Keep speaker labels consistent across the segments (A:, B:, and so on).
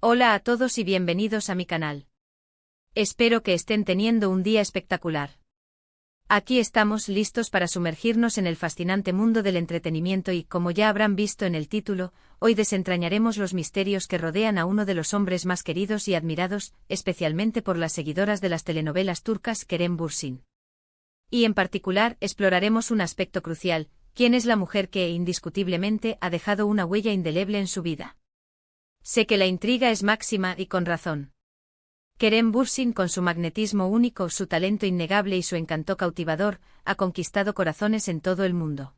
A: Hola a todos y bienvenidos a mi canal. Espero que estén teniendo un día espectacular. Aquí estamos listos para sumergirnos en el fascinante mundo del entretenimiento y, como ya habrán visto en el título, hoy desentrañaremos los misterios que rodean a uno de los hombres más queridos y admirados, especialmente por las seguidoras de las telenovelas turcas, Kerem Bürsin. Y en particular exploraremos un aspecto crucial: ¿quién es la mujer que, indiscutiblemente, ha dejado una huella indeleble en su vida? Sé que la intriga es máxima y con razón. Kerem Bürsin, con su magnetismo único, su talento innegable y su encanto cautivador, ha conquistado corazones en todo el mundo.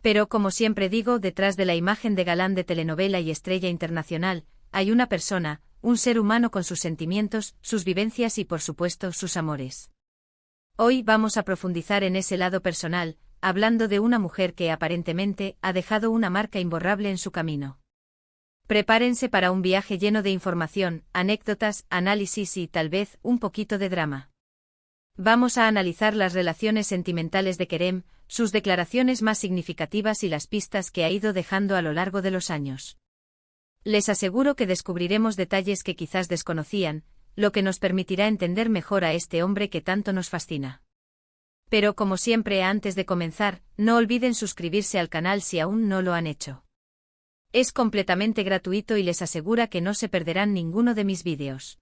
A: Pero, como siempre digo, detrás de la imagen de galán de telenovela y estrella internacional, hay una persona, un ser humano con sus sentimientos, sus vivencias y, por supuesto, sus amores. Hoy vamos a profundizar en ese lado personal, hablando de una mujer que, aparentemente, ha dejado una marca imborrable en su camino. Prepárense para un viaje lleno de información, anécdotas, análisis y, tal vez, un poquito de drama. Vamos a analizar las relaciones sentimentales de Kerem, sus declaraciones más significativas y las pistas que ha ido dejando a lo largo de los años. Les aseguro que descubriremos detalles que quizás desconocían, lo que nos permitirá entender mejor a este hombre que tanto nos fascina. Pero, como siempre, antes de comenzar, no olviden suscribirse al canal si aún no lo han hecho. Es completamente gratuito y les asegura que no se perderán ninguno de mis vídeos.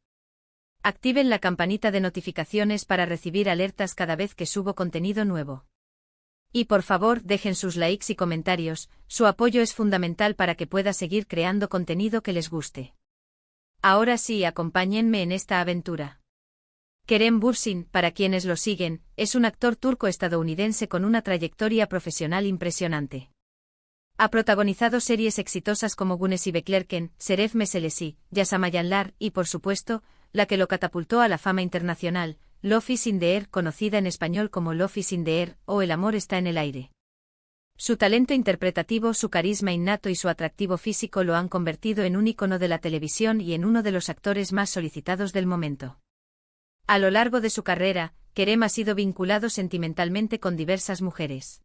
A: Activen la campanita de notificaciones para recibir alertas cada vez que subo contenido nuevo. Y por favor, dejen sus likes y comentarios, su apoyo es fundamental para que pueda seguir creando contenido que les guste. Ahora sí, acompáñenme en esta aventura. Kerem Bürsin, para quienes lo siguen, es un actor turco-estadounidense con una trayectoria profesional impresionante. Ha protagonizado series exitosas como Güneşi Beklerken, Şeref Meselesi, Yaşamayanlar y, por supuesto, la que lo catapultó a la fama internacional, Love is in the Air, conocida en español como Love is in the Air o El amor está en el aire. Su talento interpretativo, su carisma innato y su atractivo físico lo han convertido en un ícono de la televisión y en uno de los actores más solicitados del momento. A lo largo de su carrera, Kerem ha sido vinculado sentimentalmente con diversas mujeres.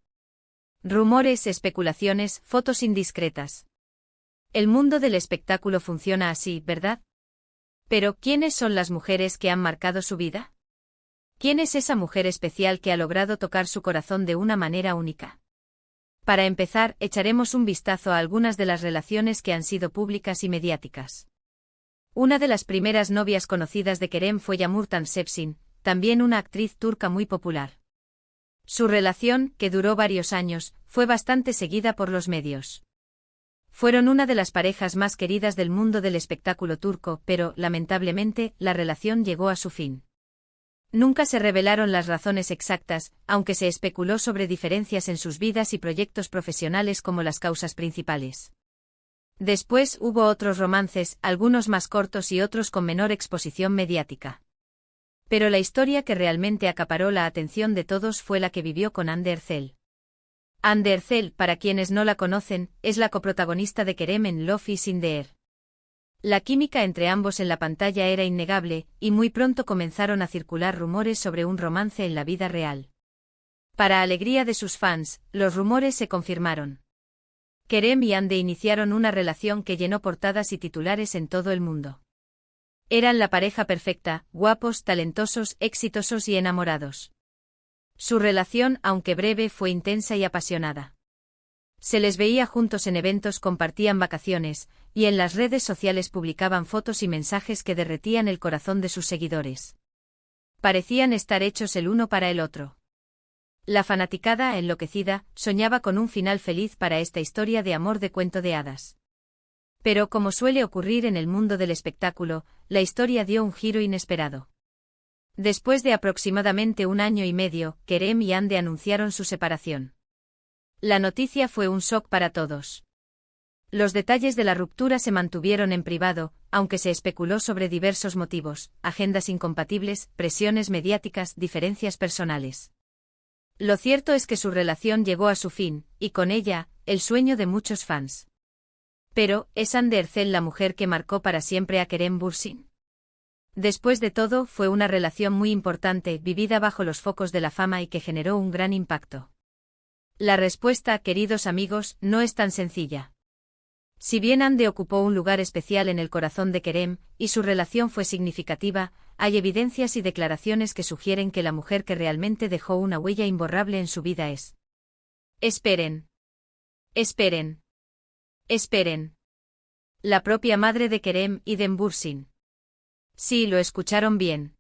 A: Rumores, especulaciones, fotos indiscretas. El mundo del espectáculo funciona así, ¿verdad? Pero, ¿quiénes son las mujeres que han marcado su vida? ¿Quién es esa mujer especial que ha logrado tocar su corazón de una manera única? Para empezar, echaremos un vistazo a algunas de las relaciones que han sido públicas y mediáticas. Una de las primeras novias conocidas de Kerem fue Yağmur Sepsin, también una actriz turca muy popular. Su relación, que duró varios años, fue bastante seguida por los medios. Fueron una de las parejas más queridas del mundo del espectáculo turco, pero, lamentablemente, la relación llegó a su fin. Nunca se revelaron las razones exactas, aunque se especuló sobre diferencias en sus vidas y proyectos profesionales como las causas principales. Después hubo otros romances, algunos más cortos y otros con menor exposición mediática. Pero la historia que realmente acaparó la atención de todos fue la que vivió con Hande Erçel. Hande Erçel, para quienes no la conocen, es la coprotagonista de Kerem en Love is in the Air. La química entre ambos en la pantalla era innegable, y muy pronto comenzaron a circular rumores sobre un romance en la vida real. Para alegría de sus fans, los rumores se confirmaron. Kerem y Hande iniciaron una relación que llenó portadas y titulares en todo el mundo. Eran la pareja perfecta, guapos, talentosos, exitosos y enamorados. Su relación, aunque breve, fue intensa y apasionada. Se les veía juntos en eventos, compartían vacaciones, y en las redes sociales publicaban fotos y mensajes que derretían el corazón de sus seguidores. Parecían estar hechos el uno para el otro. La fanaticada, enloquecida, soñaba con un final feliz para esta historia de amor de cuento de hadas. Pero, como suele ocurrir en el mundo del espectáculo, la historia dio un giro inesperado. Después de aproximadamente un año y medio, Kerem y Hande anunciaron su separación. La noticia fue un shock para todos. Los detalles de la ruptura se mantuvieron en privado, aunque se especuló sobre diversos motivos: agendas incompatibles, presiones mediáticas, diferencias personales. Lo cierto es que su relación llegó a su fin, y con ella, el sueño de muchos fans. Pero, ¿es Hande Erçel la mujer que marcó para siempre a Kerem Bürsin? Después de todo, fue una relación muy importante, vivida bajo los focos de la fama y que generó un gran impacto. La respuesta, queridos amigos, no es tan sencilla. Si bien Ande ocupó un lugar especial en el corazón de Kerem, y su relación fue significativa, hay evidencias y declaraciones que sugieren que la mujer que realmente dejó una huella imborrable en su vida es. Esperen. Esperen. Esperen. La propia madre de Kerem, Idem Bursin. Sí, lo escucharon bien.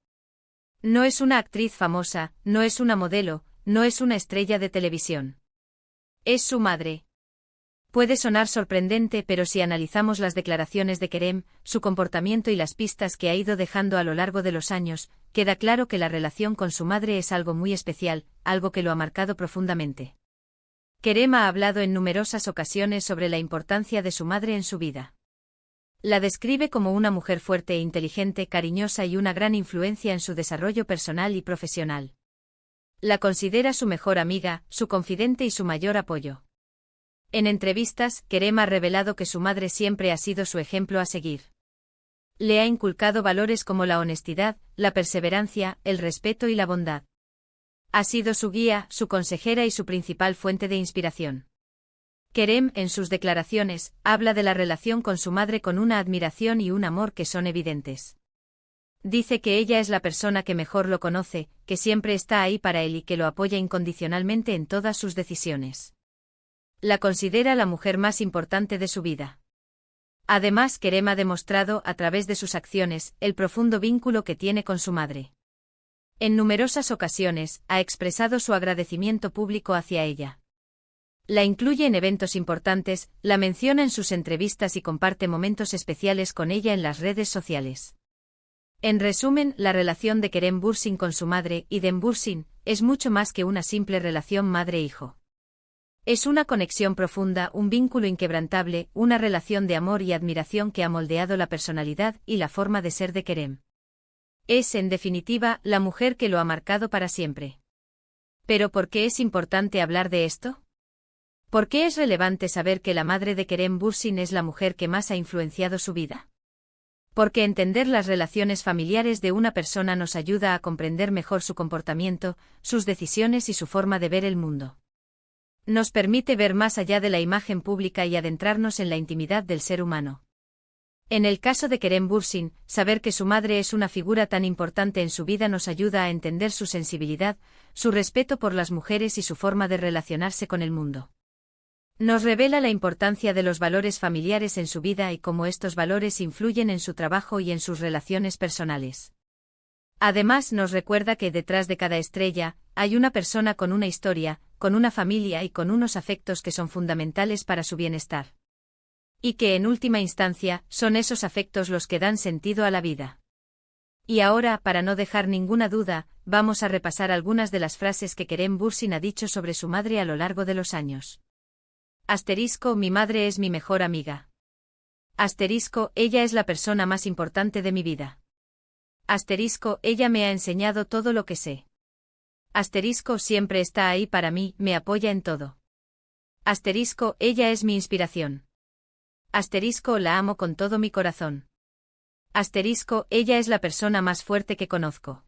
A: No es una actriz famosa, no es una modelo, no es una estrella de televisión. Es su madre. Puede sonar sorprendente, pero si analizamos las declaraciones de Kerem, su comportamiento y las pistas que ha ido dejando a lo largo de los años, queda claro que la relación con su madre es algo muy especial, algo que lo ha marcado profundamente. Kerem ha hablado en numerosas ocasiones sobre la importancia de su madre en su vida. La describe como una mujer fuerte e inteligente, cariñosa y una gran influencia en su desarrollo personal y profesional. La considera su mejor amiga, su confidente y su mayor apoyo. En entrevistas, Kerem ha revelado que su madre siempre ha sido su ejemplo a seguir. Le ha inculcado valores como la honestidad, la perseverancia, el respeto y la bondad. Ha sido su guía, su consejera y su principal fuente de inspiración. Kerem, en sus declaraciones, habla de la relación con su madre con una admiración y un amor que son evidentes. Dice que ella es la persona que mejor lo conoce, que siempre está ahí para él y que lo apoya incondicionalmente en todas sus decisiones. La considera la mujer más importante de su vida. Además, Kerem ha demostrado, a través de sus acciones, el profundo vínculo que tiene con su madre. En numerosas ocasiones, ha expresado su agradecimiento público hacia ella. La incluye en eventos importantes, la menciona en sus entrevistas y comparte momentos especiales con ella en las redes sociales. En resumen, la relación de Kerem Bursin con su madre, Idem Bursin, es mucho más que una simple relación madre-hijo. Es una conexión profunda, un vínculo inquebrantable, una relación de amor y admiración que ha moldeado la personalidad y la forma de ser de Kerem. Es, en definitiva, la mujer que lo ha marcado para siempre. ¿Pero por qué es importante hablar de esto? ¿Por qué es relevante saber que la madre de Kerem Bursin es la mujer que más ha influenciado su vida? Porque entender las relaciones familiares de una persona nos ayuda a comprender mejor su comportamiento, sus decisiones y su forma de ver el mundo. Nos permite ver más allá de la imagen pública y adentrarnos en la intimidad del ser humano. En el caso de Kerem Bursin, saber que su madre es una figura tan importante en su vida nos ayuda a entender su sensibilidad, su respeto por las mujeres y su forma de relacionarse con el mundo. Nos revela la importancia de los valores familiares en su vida y cómo estos valores influyen en su trabajo y en sus relaciones personales. Además, nos recuerda que detrás de cada estrella, hay una persona con una historia, con una familia y con unos afectos que son fundamentales para su bienestar. Y que en última instancia, son esos afectos los que dan sentido a la vida. Y ahora, para no dejar ninguna duda, vamos a repasar algunas de las frases que Kerem Bursin ha dicho sobre su madre a lo largo de los años. Asterisco, mi madre es mi mejor amiga. Asterisco, ella es la persona más importante de mi vida. Asterisco, ella me ha enseñado todo lo que sé. Asterisco, siempre está ahí para mí, me apoya en todo. Asterisco, ella es mi inspiración. Asterisco, la amo con todo mi corazón. Asterisco, ella es la persona más fuerte que conozco.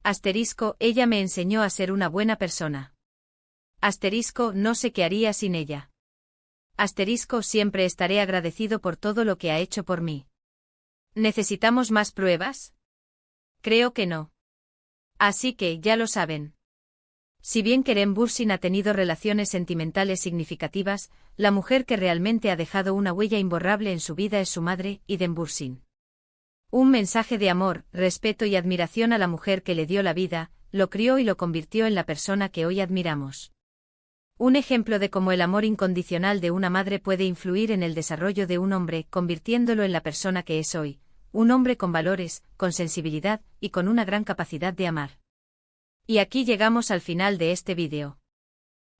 A: Asterisco, ella me enseñó a ser una buena persona. Asterisco, no sé qué haría sin ella. Asterisco, siempre estaré agradecido por todo lo que ha hecho por mí. ¿Necesitamos más pruebas? Creo que no. Así que, ya lo saben. Si bien Kerem Bursin ha tenido relaciones sentimentales significativas, la mujer que realmente ha dejado una huella imborrable en su vida es su madre, Idem Bursin. Un mensaje de amor, respeto y admiración a la mujer que le dio la vida, lo crió y lo convirtió en la persona que hoy admiramos. Un ejemplo de cómo el amor incondicional de una madre puede influir en el desarrollo de un hombre, convirtiéndolo en la persona que es hoy, un hombre con valores, con sensibilidad y con una gran capacidad de amar. Y aquí llegamos al final de este vídeo.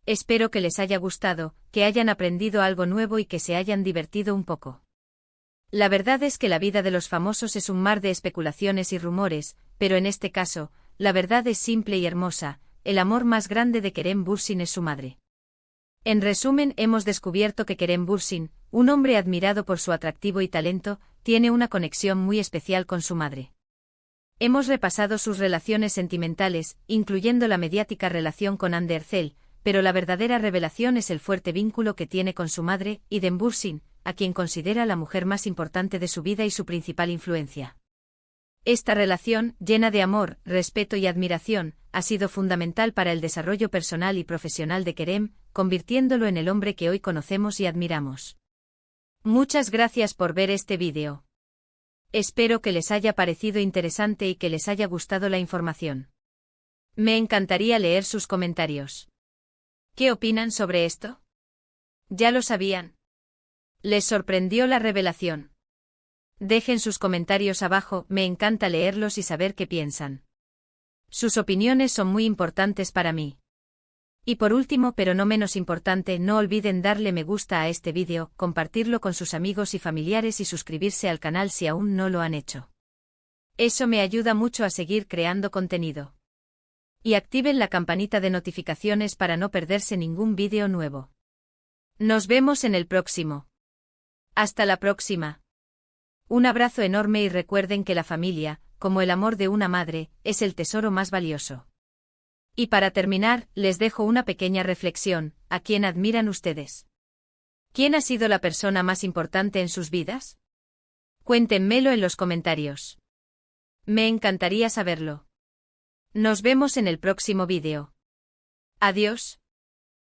A: Espero que les haya gustado, que hayan aprendido algo nuevo y que se hayan divertido un poco. La verdad es que la vida de los famosos es un mar de especulaciones y rumores, pero en este caso, la verdad es simple y hermosa, el amor más grande de Kerem Bursin es su madre. En resumen, hemos descubierto que Kerem Bursin, un hombre admirado por su atractivo y talento, tiene una conexión muy especial con su madre. Hemos repasado sus relaciones sentimentales, incluyendo la mediática relación con Hande Erçel, pero la verdadera revelación es el fuerte vínculo que tiene con su madre, Idem Bursin, a quien considera la mujer más importante de su vida y su principal influencia. Esta relación, llena de amor, respeto y admiración, ha sido fundamental para el desarrollo personal y profesional de Kerem, convirtiéndolo en el hombre que hoy conocemos y admiramos. Muchas gracias por ver este vídeo. Espero que les haya parecido interesante y que les haya gustado la información. Me encantaría leer sus comentarios. ¿Qué opinan sobre esto? ¿Ya lo sabían? ¿Les sorprendió la revelación? Dejen sus comentarios abajo, me encanta leerlos y saber qué piensan. Sus opiniones son muy importantes para mí. Y por último, pero no menos importante, no olviden darle me gusta a este vídeo, compartirlo con sus amigos y familiares y suscribirse al canal si aún no lo han hecho. Eso me ayuda mucho a seguir creando contenido. Y activen la campanita de notificaciones para no perderse ningún vídeo nuevo. Nos vemos en el próximo. Hasta la próxima. Un abrazo enorme y recuerden que la familia, como el amor de una madre, es el tesoro más valioso. Y para terminar, les dejo una pequeña reflexión, ¿a quién admiran ustedes? ¿Quién ha sido la persona más importante en sus vidas? Cuéntenmelo en los comentarios. Me encantaría saberlo. Nos vemos en el próximo vídeo. Adiós.